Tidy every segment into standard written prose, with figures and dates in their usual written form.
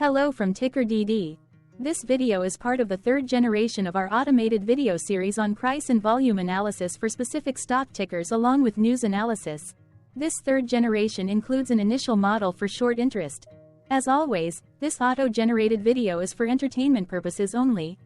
Hello from TickerDD. This video is part of the third generation of our automated video series on price and volume analysis for specific stock tickers along with news analysis. This third generation includes an initial model for short interest. As always, this auto-generated video is for entertainment purposes only.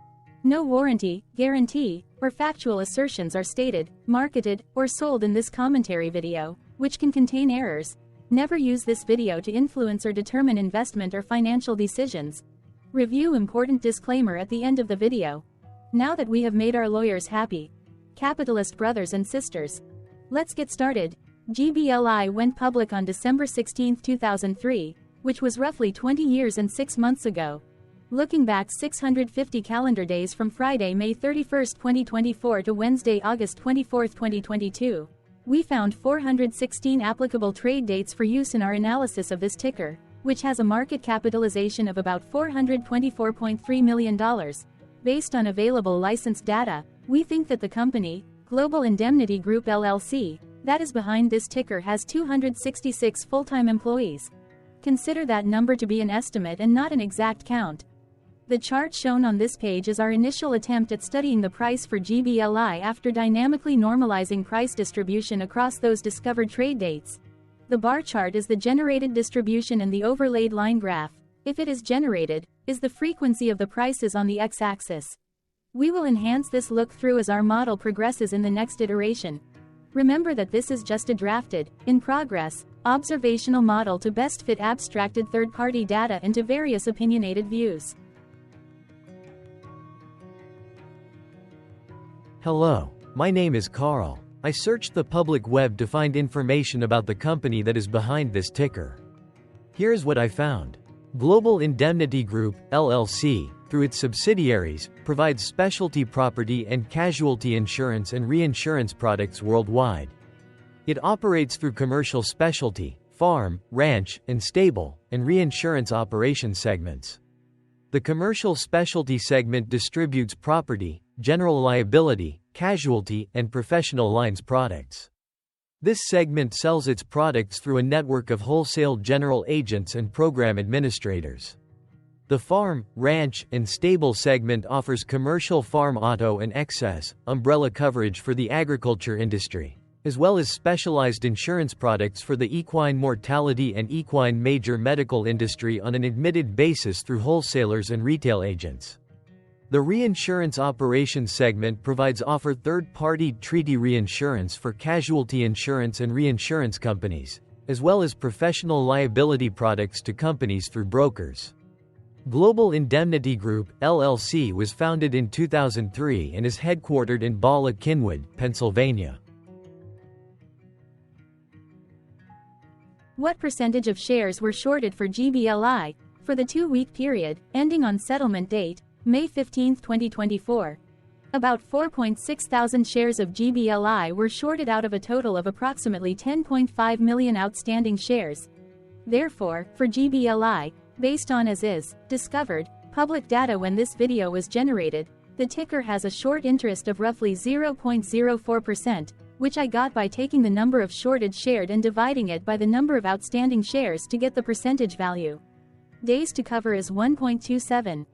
No warranty, guarantee, or factual assertions are stated, marketed, or sold in this commentary video, which can contain errors. Never use this video to influence or determine investment or financial decisions. Review important disclaimer at the end of the video. Now that we have made our lawyers happy, capitalist brothers and sisters, let's get started. GBLI went public on December 16, 2003, which was roughly 20 years and 6 months ago. Looking back 650 calendar days from Friday, May 31, 2024 to Wednesday, August 24, 2022. We found 416 applicable trade dates for use in our analysis of this ticker, which has a market capitalization of about $424.3 million. Based on available licensed data, we think that the company, Global Indemnity Group LLC, that is behind this ticker has 266 full-time employees. Consider that number to be an estimate and not an exact count. The chart shown on this page is our initial attempt at studying the price for GBLI after dynamically normalizing price distribution across those discovered trade dates. The bar chart is the generated distribution and the overlaid line graph, if it is generated, is the frequency of the prices on the x-axis. We will enhance this look-through as our model progresses in the next iteration. Remember that this is just a drafted, in progress, observational model to best fit abstracted third-party data into various opinionated views. Hello, my name is Carl. I searched the public web to find information about the company that is behind this ticker. Here's what I found. Global Indemnity Group, LLC, through its subsidiaries, provides specialty property and casualty insurance and reinsurance products worldwide. It operates through commercial specialty, farm, ranch, and stable, and reinsurance operations segments. The commercial specialty segment distributes property, general liability, casualty, and professional lines products. This segment sells its products through a network of wholesale general agents and program administrators. The farm, ranch, and stable segment offers commercial farm auto and excess, umbrella coverage for the agriculture industry, as well as specialized insurance products for the equine mortality and equine major medical industry on an admitted basis through wholesalers and retail agents. The reinsurance operations segment provides third-party treaty reinsurance for casualty insurance and reinsurance companies, as well as professional liability products to companies through brokers. Global Indemnity Group, LLC was founded in 2003 and is headquartered in Bala Cynwyd, Pennsylvania. What percentage of shares were shorted for GBLI for the 2-week period, ending on settlement date, May 15, 2024. About 4.6 thousand shares of GBLI were shorted out of a total of approximately 10.5 million outstanding shares. Therefore, for GBLI, based on as is, discovered, public data when this video was generated, the ticker has a short interest of roughly 0.04%, which I got by taking the number of shorted shared and dividing it by the number of outstanding shares to get the percentage value. Days to cover is 1.27.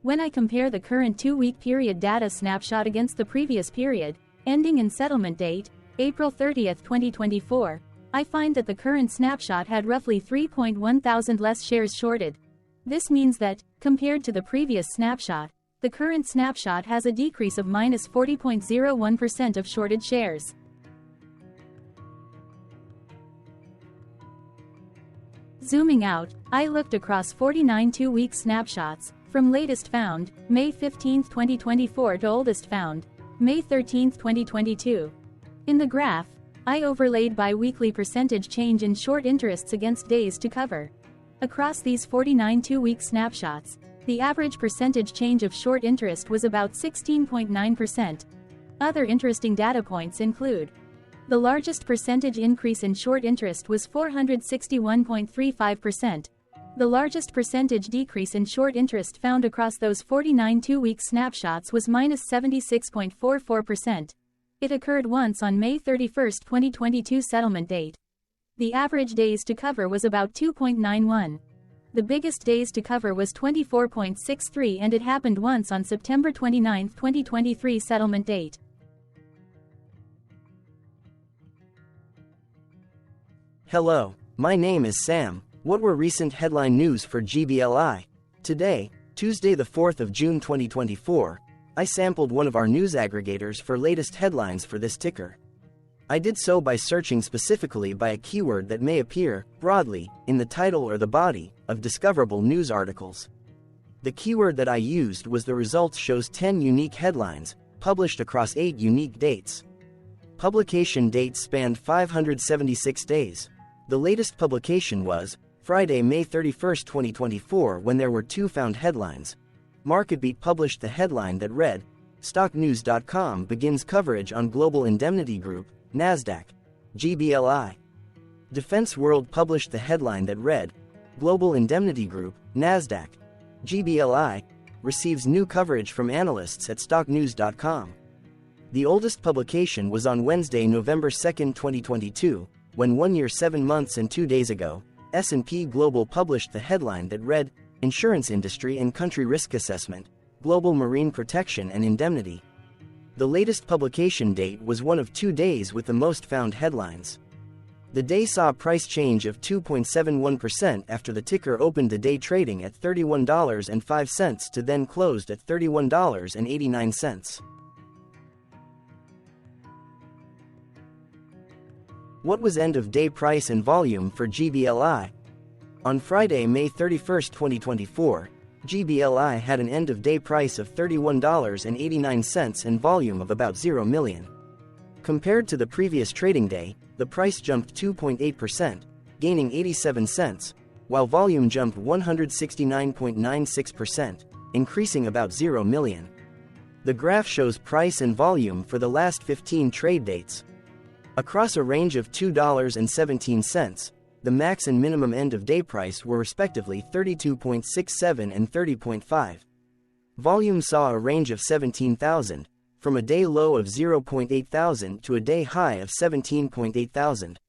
When I compare the current 2-week period data snapshot against the previous period, ending in settlement date, April 30, 2024, I find that the current snapshot had roughly 3.1 thousand less shares shorted. This means that, compared to the previous snapshot, the current snapshot has a decrease of minus 40.01% of shorted shares. Zooming out, I looked across 49 2-week snapshots, from latest found, May 15, 2024 to oldest found, May 13, 2022. In the graph, I overlaid bi-weekly percentage change in short interests against days to cover. Across these 49 2-week snapshots, the average percentage change of short interest was about 16.9%. Other interesting data points include: the largest percentage increase in short interest was 461.35%. The largest percentage decrease in short interest found across those 49 2-week snapshots was minus 76.44%. It occurred once on May 31, 2022 settlement date. The average days to cover was about 2.91. The biggest days to cover was 24.63 and it happened once on September 29, 2023 settlement date. Hello, my name is Sam. What were recent headline news for GBLI? Today, Tuesday the 4th of June 2024, I sampled one of our news aggregators for latest headlines for this ticker. I did so by searching specifically by a keyword that may appear, broadly, in the title or the body, of discoverable news articles. The keyword that I used was the results shows 10 unique headlines, published across 8 unique dates. Publication dates spanned 576 days. The latest publication was Friday, May 31, 2024, when there were 2 found headlines. MarketBeat published the headline that read, StockNews.com begins coverage on Global Indemnity Group, NASDAQ, GBLI. Defense World published the headline that read, Global Indemnity Group, NASDAQ, GBLI, receives new coverage from analysts at StockNews.com. The oldest publication was on Wednesday, November 2, 2022, when 1 year 7 months and 2 days ago, S&P Global published the headline that read, Insurance Industry and Country Risk Assessment, Global Marine Protection and Indemnity. The latest publication date was one of 2 days with the most found headlines. The day saw a price change of 2.71% after the ticker opened the day trading at $31.05 to then closed at $31.89. What was end-of-day price and volume for GBLI? On Friday, May 31, 2024, GBLI had an end-of-day price of $31.89 and volume of about 0 million. Compared to the previous trading day, the price jumped 2.8%, gaining 87 cents, while volume jumped 169.96%, increasing about 0 million. The graph shows price and volume for the last 15 trade dates. Across a range of $2.17, the max and minimum end-of-day price were respectively 32.67 and 30.5. Volume saw a range of 17,000, from a day low of 0.8 thousand to a day high of 17.8 thousand.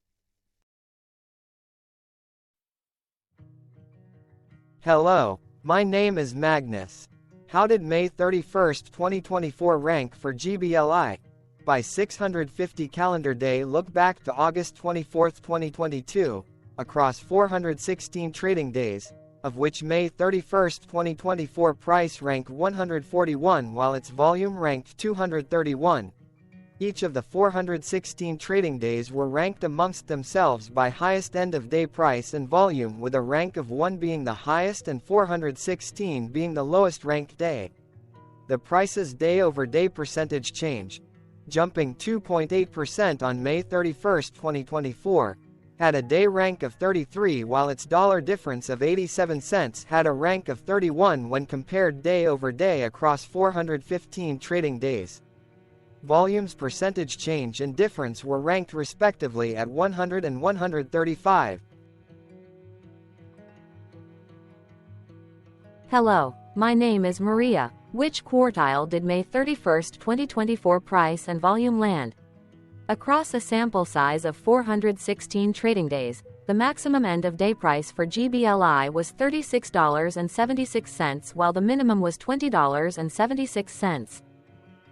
Hello, my name is Magnus. How did May 31, 2024 rank for GBLI? By 650 calendar day look back to August 24, 2022, across 416 trading days, of which May 31, 2024 price ranked 141 while its volume ranked 231. Each of the 416 trading days were ranked amongst themselves by highest end-of-day price and volume, with a rank of 1 being the highest and 416 being the lowest ranked day. The price's day-over-day percentage change, jumping 2.8% on May 31, 2024, had a day rank of 33 while its dollar difference of 87 cents had a rank of 31 when compared day over day across 415 trading days. Volume's percentage change and difference were ranked respectively at 100 and 135. Hello, my name is Maria. Which quartile did May 31, 2024 price and volume land? Across a sample size of 416 trading days, the maximum end-of-day price for GBLI was $36.76 while the minimum was $20.76.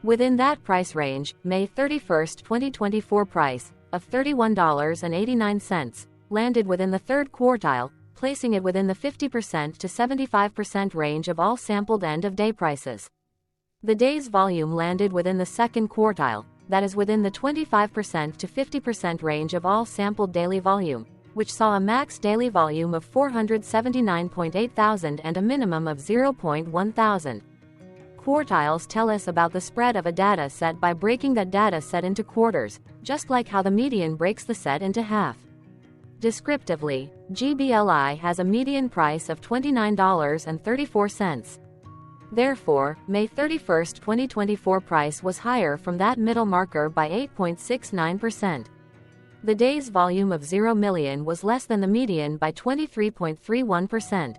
Within that price range, May 31, 2024 price, of $31.89, landed within the third quartile, placing it within the 50% to 75% range of all sampled end-of-day prices. The day's volume landed within the second quartile, that is within the 25% to 50% range of all sampled daily volume, which saw a max daily volume of 479.8 thousand and a minimum of 0.1 thousand. Quartiles tell us about the spread of a data set by breaking that data set into quarters, just like how the median breaks the set into half. Descriptively, GBLI has a median price of $29.34. Therefore, May 31, 2024 price was higher from that middle marker by 8.69%. The day's volume of 0 million was less than the median by 23.31%.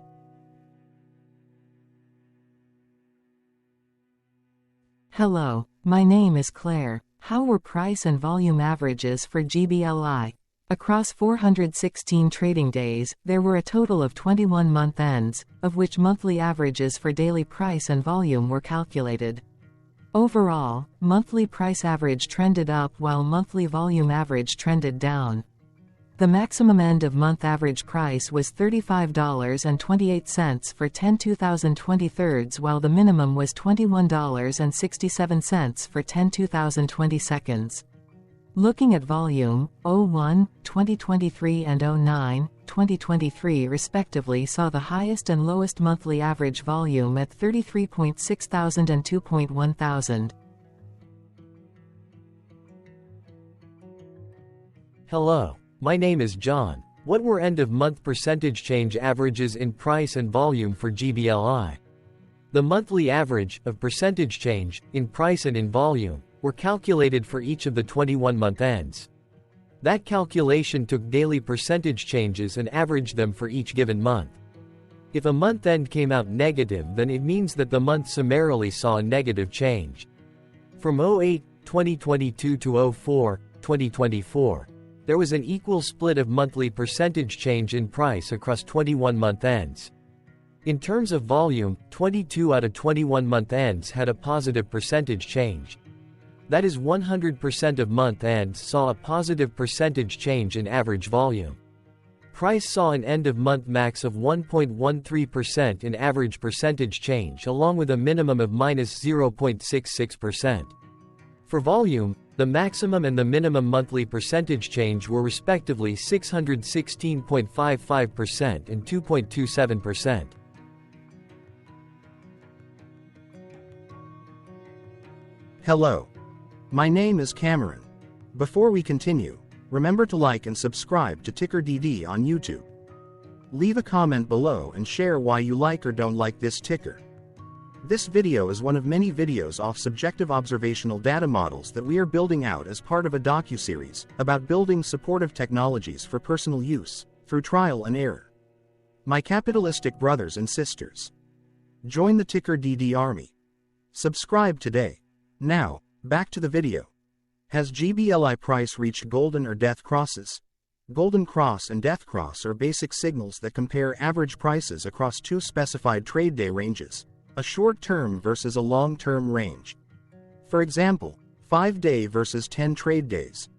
Hello, my name is Claire. How were price and volume averages for GBLI? Across 416 trading days, there were a total of 21 month ends, of which monthly averages for daily price and volume were calculated. Overall, monthly price average trended up while monthly volume average trended down. The maximum end of month average price was $35.28 for 10 2023 while the minimum was $21.67 for 10 2022. Looking at volume, 01, 2023 and 09, 2023 respectively saw the highest and lowest monthly average volume at 33.6 thousand and 2.1 thousand. Hello, my name is John. What were end-of-month percentage change averages in price and volume for GBLI? The monthly average of percentage change in price and in volume were calculated for each of the 21-month ends. That calculation took daily percentage changes and averaged them for each given month. If a month end came out negative, then it means that the month summarily saw a negative change. From 08, 2022 to 04, 2024, there was an equal split of monthly percentage change in price across 21 month ends. In terms of volume, 22 out of 21 month ends had a positive percentage change. That is 100% of month ends saw a positive percentage change in average volume. Price saw an end-of-month max of 1.13% in average percentage change along with a minimum of -0.66%. For volume, the maximum and the minimum monthly percentage change were respectively 616.55% and 2.27%. Hello. My name is Cameron. Before we continue, remember to like and subscribe to TickerDD on YouTube. Leave a comment below and share why you like or don't like this ticker. This video is one of many videos off subjective observational data models that we are building out as part of a docuseries about building supportive technologies for personal use, through trial and error. My capitalistic brothers and sisters, join the TickerDD army. Subscribe today. Now, back to the video. Has GBLI price reached golden or death crosses? Golden cross and death cross are basic signals that compare average prices across two specified trade day ranges, a short-term versus a long-term range. For example, 5-day versus 10 trade days.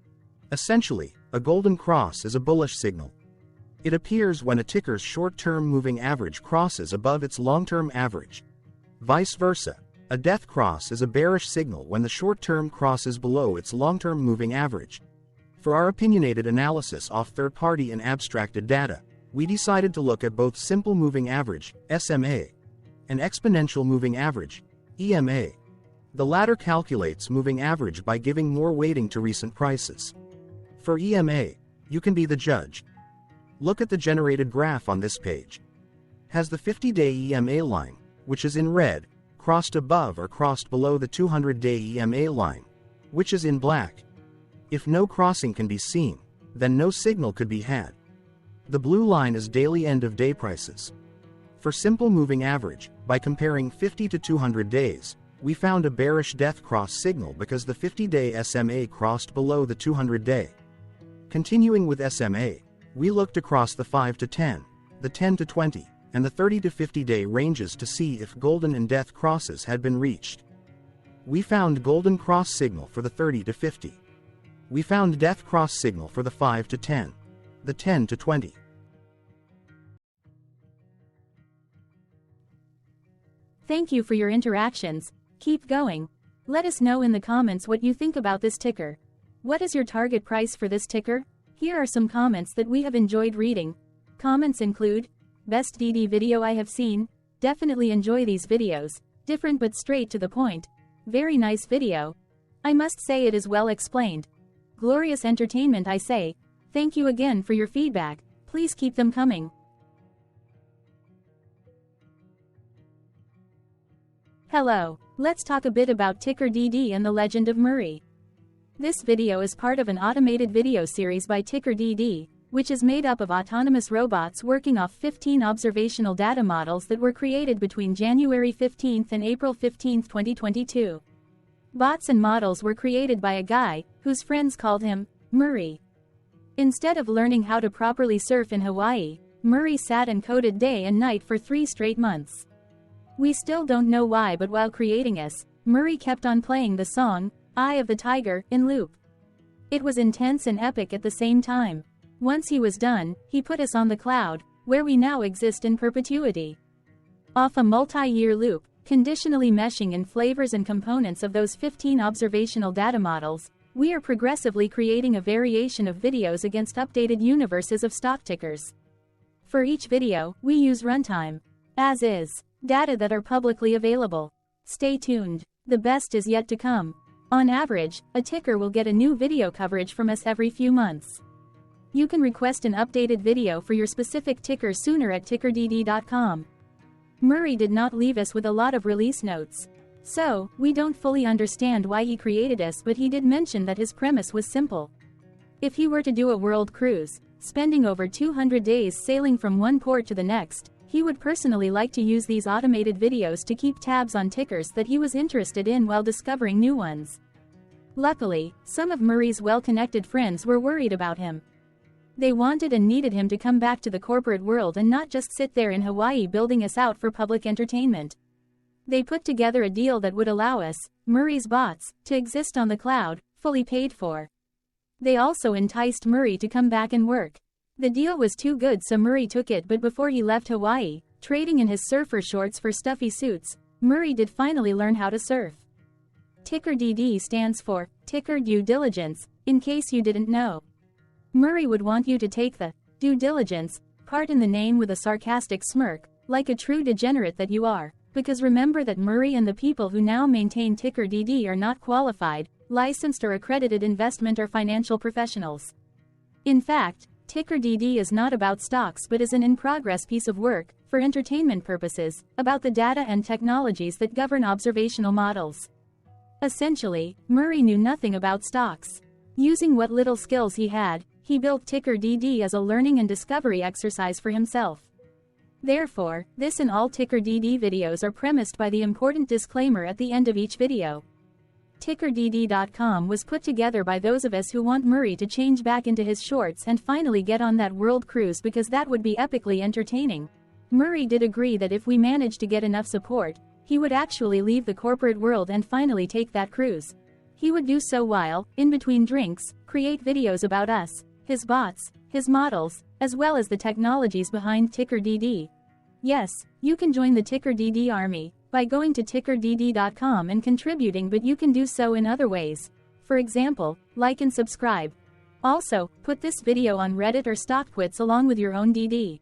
Essentially, a golden cross is a bullish signal. It appears when a ticker's short-term moving average crosses above its long-term average. Vice versa, a death cross is a bearish signal when the short-term crosses below its long-term moving average. For our opinionated analysis off third-party and abstracted data, we decided to look at both simple moving average, SMA, and exponential moving average, EMA. The latter calculates moving average by giving more weighting to recent prices. For EMA, you can be the judge. Look at the generated graph on this page. Has the 50-day EMA line, which is in red, crossed above or crossed below the 200-day EMA line, which is in black? If no crossing can be seen, then no signal could be had. The blue line is daily end-of-day prices. For simple moving average, by comparing 50 to 200 days, we found a bearish death cross signal because the 50-day SMA crossed below the 200-day. Continuing with SMA, we looked across the 5 to 10, the 10 to 20, and the 30 to 50-day ranges to see if golden and death crosses had been reached. We found golden cross signal for the 30 to 50. We found death cross signal for the 5 to 10, the 10 to 20. Thank you for your interactions. Keep going. Let us know in the comments what you think about this ticker. What is your target price for this ticker? Here are some comments that we have enjoyed reading. Comments include, best DD video I have seen, definitely enjoy these videos, different but straight to the point. Very nice video. I must say it is well explained. Glorious entertainment I say. Thank you again for your feedback, please keep them coming. Hello, let's talk a bit about TickerDD and the Legend of Murray. This video is part of an automated video series by TickerDD, which is made up of autonomous robots working off 15 observational data models that were created between January 15 and April 15, 2022. Bots and models were created by a guy, whose friends called him Murray. Instead of learning how to properly surf in Hawaii, Murray sat and coded day and night for 3 straight months. We still don't know why, but while creating us, Murray kept on playing the song, Eye of the Tiger, in loop. It was intense and epic at the same time. Once he was done, he put us on the cloud, where we now exist in perpetuity. Off a multi-year loop, conditionally meshing in flavors and components of those 15 observational data models, we are progressively creating a variation of videos against updated universes of stock tickers. For each video, we use runtime, as is, data that are publicly available. Stay tuned. The best is yet to come. On average, a ticker will get a new video coverage from us every few months. You can request an updated video for your specific ticker sooner at TickerDD.com. Murray did not leave us with a lot of release notes. So, we don't fully understand why he created us, but he did mention that his premise was simple. If he were to do a world cruise, spending over 200 days sailing from one port to the next, he would personally like to use these automated videos to keep tabs on tickers that he was interested in while discovering new ones. Luckily, some of Murray's well-connected friends were worried about him. They wanted and needed him to come back to the corporate world and not just sit there in Hawaii building us out for public entertainment. They put together a deal that would allow us, Murray's bots, to exist on the cloud, fully paid for. They also enticed Murray to come back and work. The deal was too good, so Murray took it, but before he left Hawaii, trading in his surfer shorts for stuffy suits, Murray did finally learn how to surf. TickerDD stands for Ticker Due Diligence, in case you didn't know. Murray would want you to take the due diligence part in the name with a sarcastic smirk, like a true degenerate that you are. Because remember that Murray and the people who now maintain TickerDD are not qualified, licensed or accredited investment or financial professionals. In fact, TickerDD is not about stocks but is an in-progress piece of work, for entertainment purposes, about the data and technologies that govern observational models. Essentially, Murray knew nothing about stocks. Using what little skills he had, he built TickerDD as a learning and discovery exercise for himself. Therefore, this and all TickerDD videos are premised by the important disclaimer at the end of each video. TickerDD.com was put together by those of us who want Murray to change back into his shorts and finally get on that world cruise, because that would be epically entertaining. Murray did agree that if we managed to get enough support, he would actually leave the corporate world and finally take that cruise. He would do so while, in between drinks, create videos about us, his bots, his models, as well as the technologies behind TickerDD. Yes, you can join the TickerDD army by going to TickerDD.com and contributing, but you can do so in other ways. For example, like and subscribe. Also, put this video on Reddit or StockTwits along with your own DD.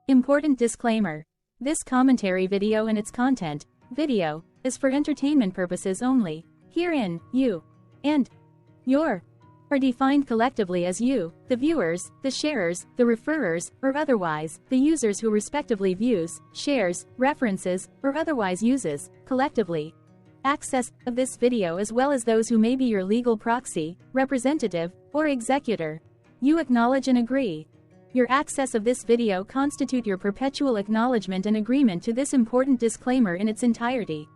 Important disclaimer. This commentary video and its content, video, is for entertainment purposes only. Herein, you and your are defined collectively as you, the viewers, the sharers, the referrers, or otherwise, the users who respectively views, shares, references, or otherwise uses, collectively, access of this video, as well as those who may be your legal proxy, representative, or executor. You acknowledge and agree. Your access of this video constitute your perpetual acknowledgement and agreement to this important disclaimer in its entirety.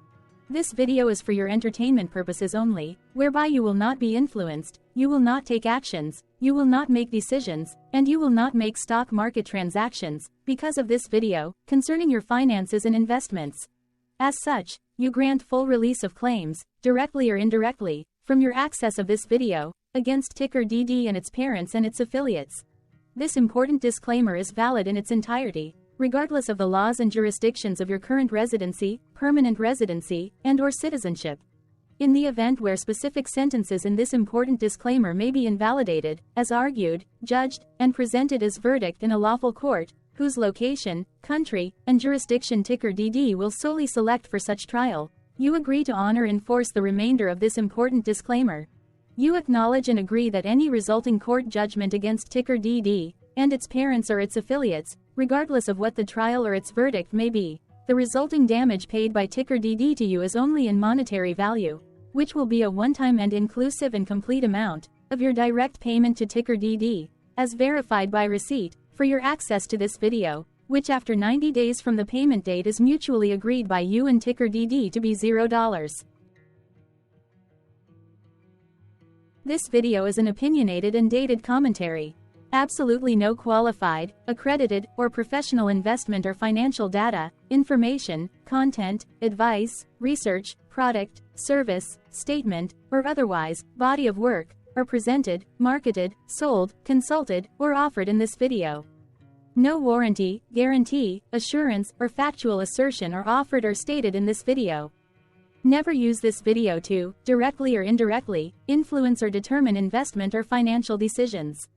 This video is for your entertainment purposes only, whereby you will not be influenced, you will not take actions, you will not make decisions, and you will not make stock market transactions, because of this video, concerning your finances and investments. As such, you grant full release of claims, directly or indirectly, from your access of this video, against TickerDD and its parents and its affiliates. This important disclaimer is valid in its entirety, regardless of the laws and jurisdictions of your current residency, permanent residency, and/or citizenship. In the event where specific sentences in this important disclaimer may be invalidated, as argued, judged, and presented as verdict in a lawful court, whose location, country, and jurisdiction TickerDD will solely select for such trial, you agree to honor and enforce the remainder of this important disclaimer. You acknowledge and agree that any resulting court judgment against TickerDD and its parents or its affiliates, regardless of what the trial or its verdict may be, the resulting damage paid by TickerDD to you is only in monetary value, which will be a one-time and inclusive and complete amount of your direct payment to TickerDD, as verified by receipt, for your access to this video, which after 90 days from the payment date is mutually agreed by you and TickerDD to be $0. This video is an opinionated and dated commentary. Absolutely no qualified, accredited, or professional investment or financial data, information, content, advice, research, product, service, statement, or otherwise, body of work, are presented, marketed, sold, consulted, or offered in this video. No warranty, guarantee, assurance, or factual assertion are offered or stated in this video. Never use this video to, directly or indirectly, influence or determine investment or financial decisions.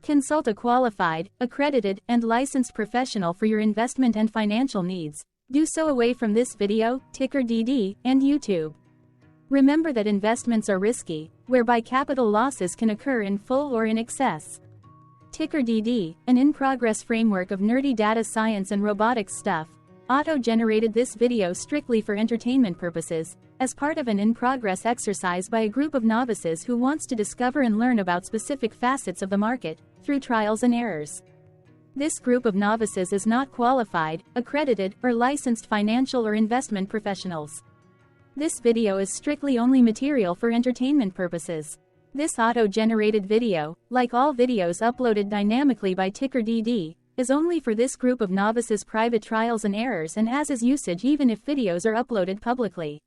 Consult a qualified, accredited, and licensed professional for your investment and financial needs. Do so away from this video, TickerDD, and YouTube. Remember that investments are risky, whereby capital losses can occur in full or in excess. TickerDD, an in-progress framework of nerdy data science and robotics stuff, auto-generated this video strictly for entertainment purposes, as part of an in-progress exercise by a group of novices who wants to discover and learn about specific facets of the market, through trials and errors. This group of novices is not qualified, accredited, or licensed financial or investment professionals. This video is strictly only material for entertainment purposes. This auto-generated video, like all videos uploaded dynamically by TickerDD, is only for this group of novices' private trials and errors and as is usage even if videos are uploaded publicly.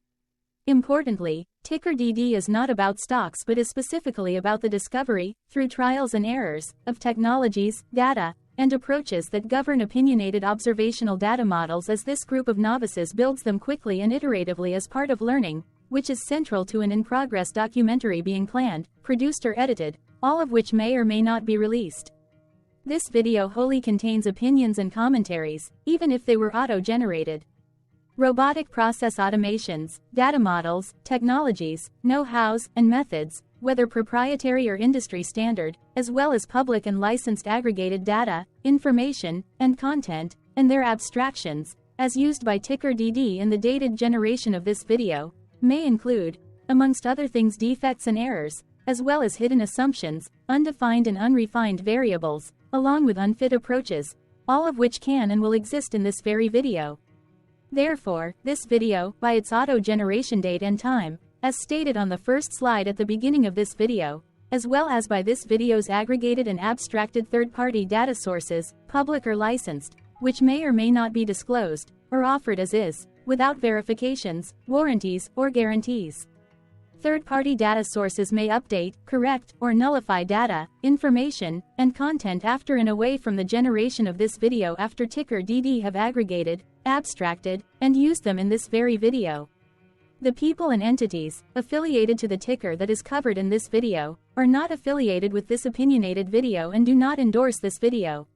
Importantly, TickerDD is not about stocks but is specifically about the discovery, through trials and errors, of technologies, data, and approaches that govern opinionated observational data models as this group of novices builds them quickly and iteratively as part of learning, which is central to an in-progress documentary being planned, produced or edited, all of which may or may not be released. This video wholly contains opinions and commentaries, even if they were auto-generated. Robotic process automations, data models, technologies, know-hows, and methods, whether proprietary or industry standard, as well as public and licensed aggregated data, information, and content, and their abstractions, as used by TickerDD in the dated generation of this video, may include, amongst other things, defects and errors, as well as hidden assumptions, undefined and unrefined variables, along with unfit approaches, all of which can and will exist in this very video. Therefore, this video, by its auto-generation date and time, as stated on the first slide at the beginning of this video, as well as by this video's aggregated and abstracted third-party data sources, public or licensed, which may or may not be disclosed, or offered as is, without verifications, warranties, or guarantees. Third-party data sources may update, correct, or nullify data, information, and content after and away from the generation of this video after TickerDD have aggregated, abstracted, and used them in this very video. The people and entities, affiliated to the ticker that is covered in this video, are not affiliated with this opinionated video and do not endorse this video.